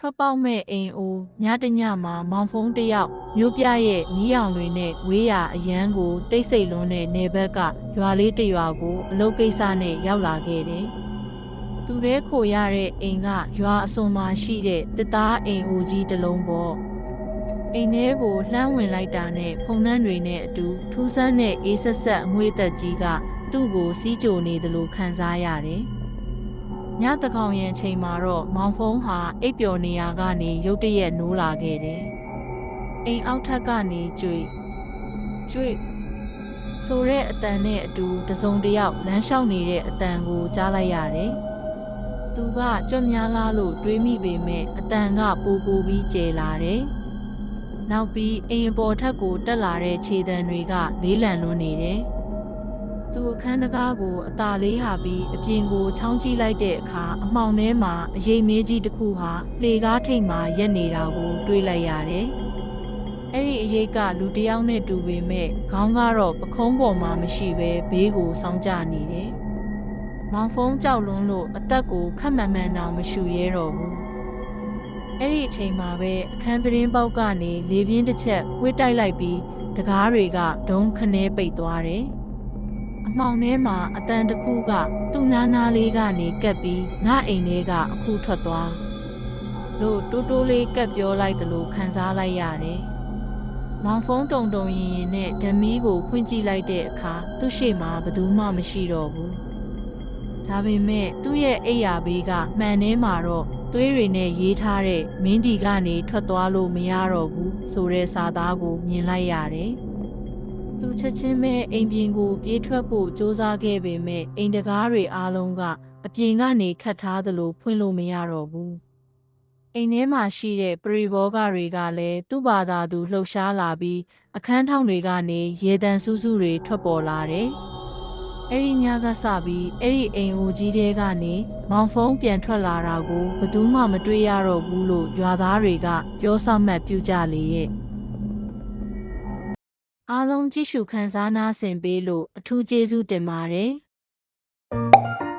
ထွက်ပေါက်မဲ့အိမ်အိုညတညမှာမောင်ဖုံးတယောက်မြို့ပြရဲ့မီးရောင်တွေနဲ့ဝေးရာအရန်ကိုတိတ်ဆိတ်လွန်းတဲ့နေဘက်ကရွာလေးတစ်ရွာကိုအလုပ်ကိစ္စနဲ့ရောက်လာခဲ့တယ်။သူရဲခိုရတဲ့အိမ်ကရွာအစွန်မှာရှိတဲ့တစ်သားအိမ်အိုကြီးတစ်လုံးပေါ့။အိမ်ထဲကိုလှမ်းဝင်လိုက်တာနဲ့ဖုန်နှန်းတွေနဲ့အတူထူးဆန်းတဲ့အေးဆက်ဆက်အမွှေးသက်ကြီးကသူ့ကိုစီးကြိုနေသလိုခံစားရတယ်။ညတကောင်ရံချိန်မှာတော့မောင်ဖုံးဟာအိပ်ပျော်နေရာကနေရုတ်တရက်နိုးလာခဲ့တယ်။အိမ်အောက်ထပ်ကနေကြွေဆိုတဲ့အတန်နဲ့အတူတစုံတယောက်လမ်းလျှောက်နေတဲ့အတန်ကိုကြားလိုက်ရတယ်။သူကကြွများလားလို့တွေးမိပေမဲ့အတန်ကပိုပြီးကျယ်လာတယ်။နောက်ပြီးအိမ်အပေါ်ထပ်ကိုတက်လာတဲ့ခြေတံတွေကလေးလံလွန်းနေတယ်။သူအခန်းတကားကိုအသာလေးဟာပြီးအပြင်ကိုချောင်းကြည့်လိုက်တဲ့အခါအမှောင်ထဲမှာအရေးမေးကြီးတစ်ခုဟာလှေကားထိပ်မှာရက်နေတာကိုတွေးလိုက်ရတယ်။အဲ့ဒီအရေးကလူတစ်ယောက်နဲ့တူပေမဲ့ခေါင်းကတော့ပခုံးပေါ်မှာမရှိဘဲဘေးကိုစောင်းကျနေတယ်။မောင်ဖုံးကြောက်လွန်းလို့အသက်ကိုခက်မှန်မှန်တောင်မရှူရဲတော့ဘူး။အဲ့ဒီအချိန်မှာပဲအခန်းပြင်းပေါက်ကနေလေပြင်းတစ်ချက်ဝှစ်တိုက်လိုက်ပြီးတကားတွေကဒုံခနဲပိတ်သွားတယ်။အမှောင်ထဲမှာအတန်တစ်ခုကသူ့နားလေးကနေကပ်ပြီးငါအိမ်ထဲကအခုထွက်သွားလို့တိုးလေးကပ်ပြောလိုက်သလိုခံစားလိုက်ရတယ်။မောင်ဖုံးတုံရင်နဲ့ဓမီကိုဖွင့်ကြည့်လိုက်တဲ့အခါသူ့ရှေ့မှာဘယ်သူမှမရှိတော့ဘူး။ဒါပေမဲ့သူ့ရဲ့အိယာဘေးကမှန်ထဲမှာတော့သွေးတွေနဲ့ရေးထားတဲ့မင်းဒီကနေထွက်သွားလို့မရတော့ဘူးဆိုတဲ့စာသားကိုမြင်လိုက်ရတယ်။သူချက်ချင်းပဲအိမ်ပြင်ကိုပြေးထွက်ဖို့ကြိုးစားခဲ့ပေမဲ့အိမ်တကားတွေအားလုံးကအပြင်ကနေခတ်ထားသလိုဖွင့်လို့မရတော့ဘူး။အိမ်ထဲမှာရှိတဲ့ပရိဘောဂတွေကလည်းသူ့ဘာသာသူလှုပ်ရှားလာပြီးအခန်းထောင်တွေကနေရေတံစူးစူးတွေထွက်ပေါ်လာတယ်။အဲ့ဒီညကစပြီးအဲ့ဒီအိမ်အိုကြီးတဲကနေမောင်ဖုံးပြန်ထွက်လာတာကိုဘယ်သူမှမတွေ့ရတော့ဘူးလို့ရွာသားတွေကပြောဆမှတ်ပြုကြလေရဲ့။အားလုံးကြည့်ရှုခံစားနာဆင်ပေးလို့အထူးကျေးဇူးတင်ပါတယ်။